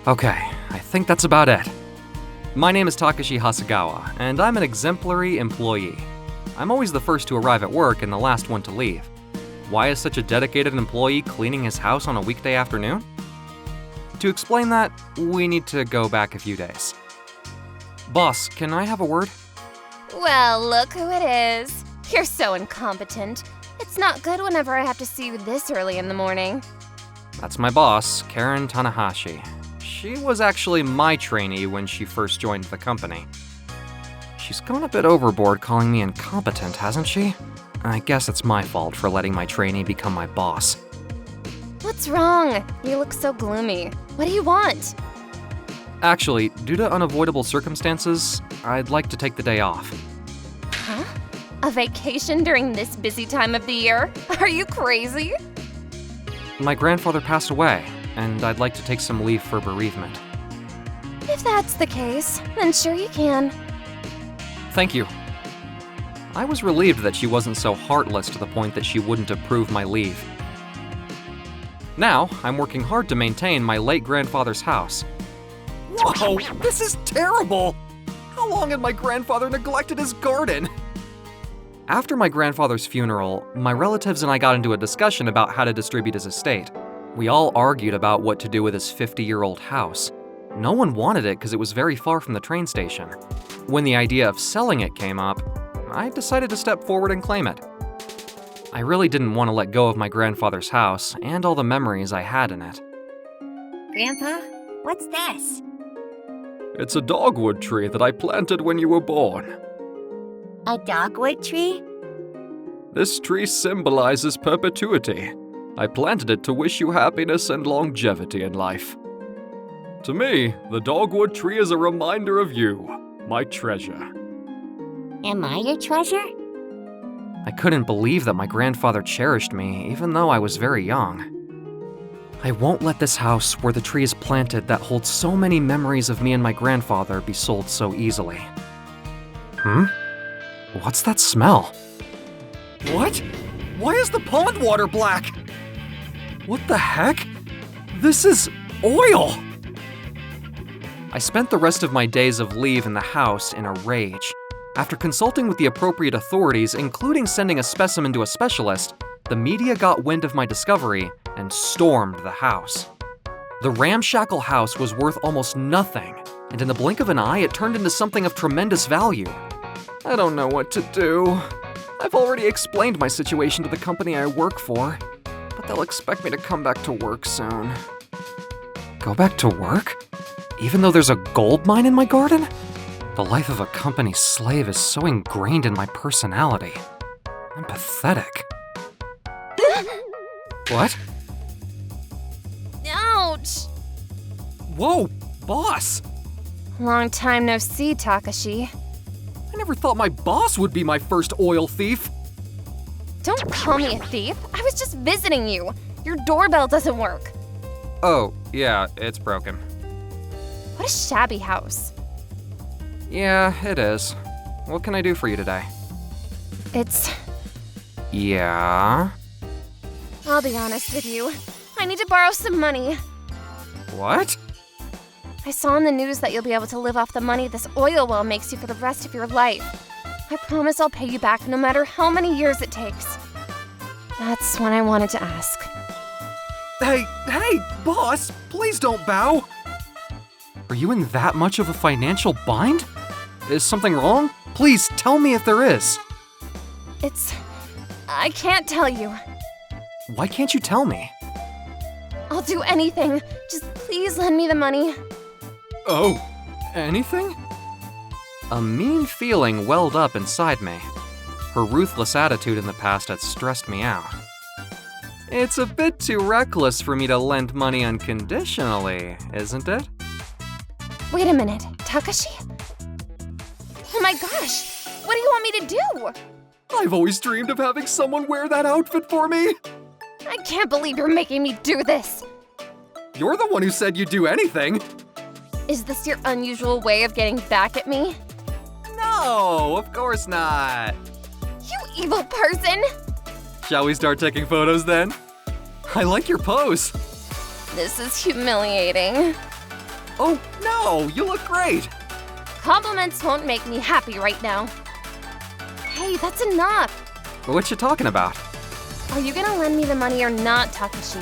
Okay, I think that's about it. My name is Takashi Hasegawa, and I'm an exemplary employee. I'm always the first to arrive at work and the last one to leave. Why is such a dedicated employee cleaning his house on a weekday afternoon? To explain that, we need to go back a few days. Boss, can I have a word? Well, look who it is. You're so incompetent. It's not good whenever I have to see you this early in the morning. That's my boss, Karen Tanahashi. She was actually my trainee when she first joined the company. She's gone a bit overboard calling me incompetent, hasn't she? I guess it's my fault for letting my trainee become my boss. What's wrong? You look so gloomy. What do you want? Actually, due to unavoidable circumstances, I'd like to take the day off. Huh? A vacation during this busy time of the year? Are you crazy? My grandfather passed away, and I'd like to take some leave for bereavement. If that's the case, then sure you can. Thank you. I was relieved that she wasn't so heartless to the point that she wouldn't approve my leave. Now, I'm working hard to maintain my late grandfather's house. Whoa, this is terrible! How long had my grandfather neglected his garden? After my grandfather's funeral, my relatives and I got into a discussion about how to distribute his estate. We all argued about what to do with his 50-year-old house. No one wanted it because it was very far from the train station. When the idea of selling it came up, I decided to step forward and claim it. I really didn't want to let go of my grandfather's house and all the memories I had in it. Grandpa, what's this? It's a dogwood tree that I planted when you were born. A dogwood tree? This tree symbolizes perpetuity. I planted it to wish you happiness and longevity in life. To me, the dogwood tree is a reminder of you, my treasure. Am I your treasure? I couldn't believe that my grandfather cherished me, even though I was very young. I won't let this house where the tree is planted that holds so many memories of me and my grandfather be sold so easily. What's that smell? What? Why is the pond water black? What the heck? This is oil! I spent the rest of my days of leave in the house in a rage. After consulting with the appropriate authorities, including sending a specimen to a specialist, the media got wind of my discovery and stormed the house. The Ramshackle house was worth almost nothing, and in the blink of an eye, it turned into something of tremendous value. I don't know what to do. I've already explained my situation to the company I work for, but they'll expect me to come back to work soon. Go back to work? Even though there's a gold mine in my garden? The life of a company slave is so ingrained in my personality. I'm pathetic. What? Ouch! Whoa, boss! Long time no see, Takashi. I never thought my boss would be my first oil thief. Don't call me a thief. I was just visiting you. Your doorbell doesn't work. Oh, yeah, it's broken. What a shabby house. Yeah, it is. What can I do for you today? It's... Yeah? I'll be honest with you. I need to borrow some money. What? I saw in the news that you'll be able to live off the money this oil well makes you for the rest of your life. I promise I'll pay you back no matter how many years it takes. That's what I wanted to ask. Hey, boss, please don't bow. Are you in that much of a financial bind? Is something wrong? Please tell me if there is. I can't tell you. Why can't you tell me? I'll do anything. Just please lend me the money. Oh, anything? A mean feeling welled up inside me. Her ruthless attitude in the past had stressed me out. It's a bit too reckless for me to lend money unconditionally, isn't it? Wait a minute, Takashi? Oh my gosh, what do you want me to do? I've always dreamed of having someone wear that outfit for me. I can't believe you're making me do this. You're the one who said you'd do anything. Is this your unusual way of getting back at me? No, of course not. You evil person! Shall we start taking photos then? I like your pose. This is humiliating. Oh, no, you look great. Compliments won't make me happy right now. Hey, that's enough. What you talking about? Are you gonna lend me the money or not, Takashi?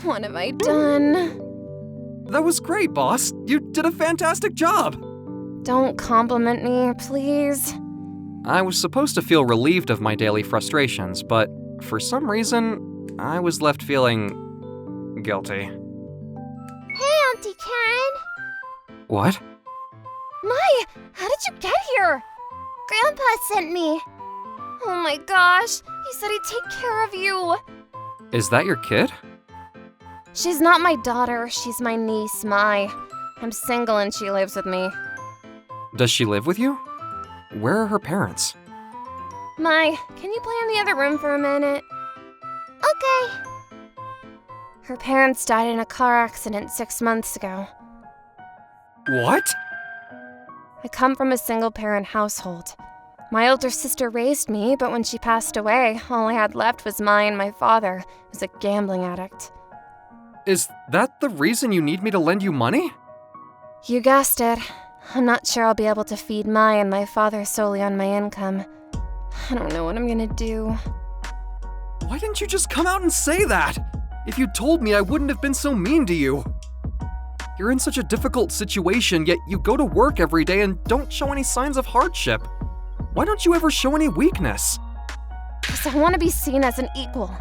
What have I done? That was great, boss. You did a fantastic job. Don't compliment me, please. I was supposed to feel relieved of my daily frustrations, but for some reason, I was left feeling guilty. Hey, Auntie Karen. What? Mai, how did you get here? Grandpa sent me. Oh my gosh, he said he'd take care of you. Is that your kid? She's not my daughter, she's my niece, Mai. I'm single and she lives with me. Does she live with you? Where are her parents? Mai, can you play in the other room for a minute? Okay. Her parents died in a car accident 6 months ago. What? I come from a single-parent household. My older sister raised me, but when she passed away, all I had left was Mai and my father, who was a gambling addict. Is that the reason you need me to lend you money? You guessed it. I'm not sure I'll be able to feed Mai and my father solely on my income. I don't know what I'm gonna do. Why didn't you just come out and say that? If you told me, I wouldn't have been so mean to you. You're in such a difficult situation, yet you go to work every day and don't show any signs of hardship. Why don't you ever show any weakness? Because I want to be seen as an equal.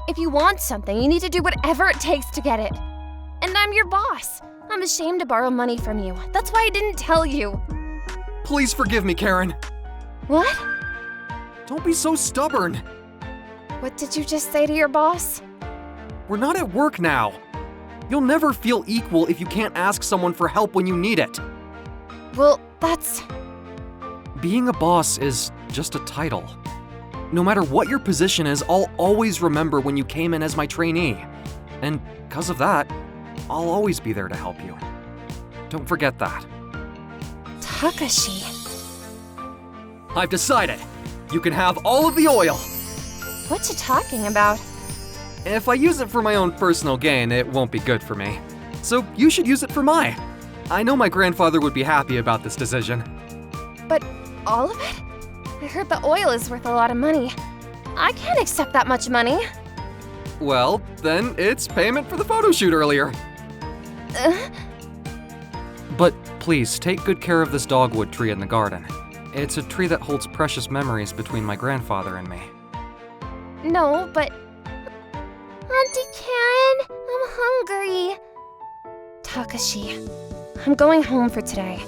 If you want something, you need to do whatever it takes to get it. And I'm your boss. I'm ashamed to borrow money from you. That's why I didn't tell you. Please forgive me, Karen. What? Don't be so stubborn. What did you just say to your boss? We're not at work now. You'll never feel equal if you can't ask someone for help when you need it. Well, that's... Being a boss is just a title. No matter what your position is, I'll always remember when you came in as my trainee. And because of that, I'll always be there to help you. Don't forget that. Takashi. I've decided. You can have all of the oil. What you talking about? If I use it for my own personal gain, it won't be good for me. So you should use it for Mai. I know my grandfather would be happy about this decision. But all of it? I heard the oil is worth a lot of money. I can't accept that much money. Well, then it's payment for the photo shoot earlier. But please, take good care of this dogwood tree in the garden. It's a tree that holds precious memories between my grandfather and me. No, but... Auntie Karen, I'm hungry. Takashi, I'm going home for today.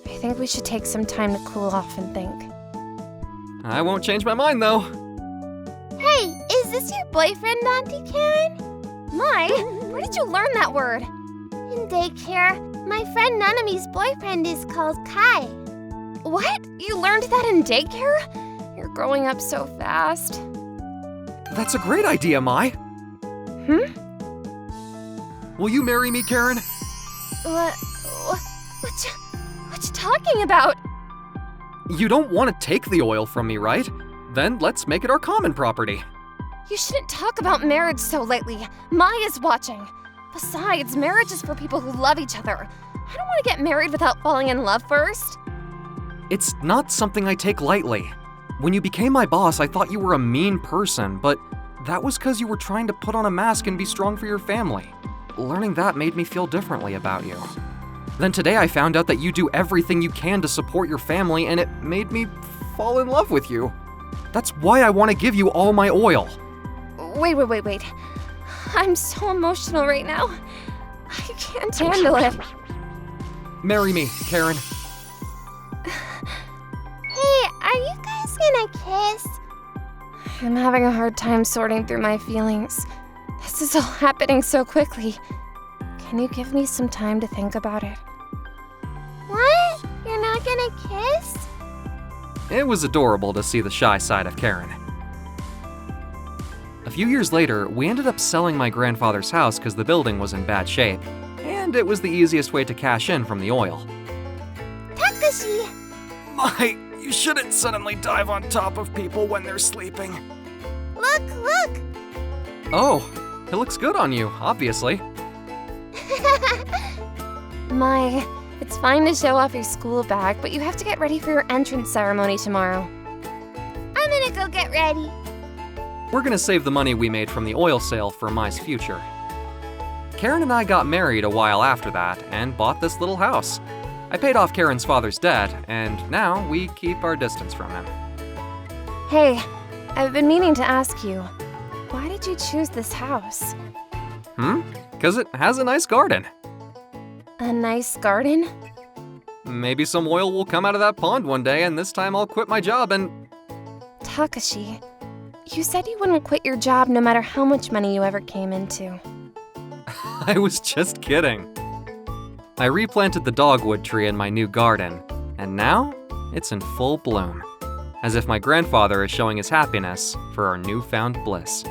I think we should take some time to cool off and think. I won't change my mind, though. Hey, is this your boyfriend, Auntie Karen? Mai, where did you learn that word? In daycare, my friend Nanami's boyfriend is called Kai. What? You learned that in daycare? You're growing up so fast. That's a great idea, Mai. Will you marry me, Karen? What you talking about? You don't want to take the oil from me, right? Then let's make it our common property. You shouldn't talk about marriage so lightly. Mai is watching. Besides, marriage is for people who love each other. I don't want to get married without falling in love first. It's not something I take lightly. When you became my boss, I thought you were a mean person, but that was because you were trying to put on a mask and be strong for your family. Learning that made me feel differently about you. Then today I found out that you do everything you can to support your family, and it made me fall in love with you. That's why I want to give you all my oil. Wait. I'm so emotional right now. I can't handle it. Marry me, Karen. Hey, are you guys gonna kiss? I'm having a hard time sorting through my feelings. This is all happening so quickly. Can you give me some time to think about it? What? You're not gonna kiss? It was adorable to see the shy side of Karen. A few years later, we ended up selling my grandfather's house because the building was in bad shape, and it was the easiest way to cash in from the oil. Takashi! Mai, you shouldn't suddenly dive on top of people when they're sleeping. Look! Oh, it looks good on you, obviously. My, it's fine to show off your school bag, but you have to get ready for your entrance ceremony tomorrow. I'm gonna go get ready. We're gonna save the money we made from the oil sale for Mai's future. Karen and I got married a while after that and bought this little house. I paid off Karen's father's debt, and now we keep our distance from him. Hey, I've been meaning to ask you, why did you choose this house? 'Cause it has a nice garden. A nice garden? Maybe some oil will come out of that pond one day, and this time I'll quit my job and... Takashi, you said you wouldn't quit your job no matter how much money you ever came into. I was just kidding. I replanted the dogwood tree in my new garden, and now it's in full bloom, as if my grandfather is showing his happiness for our newfound bliss.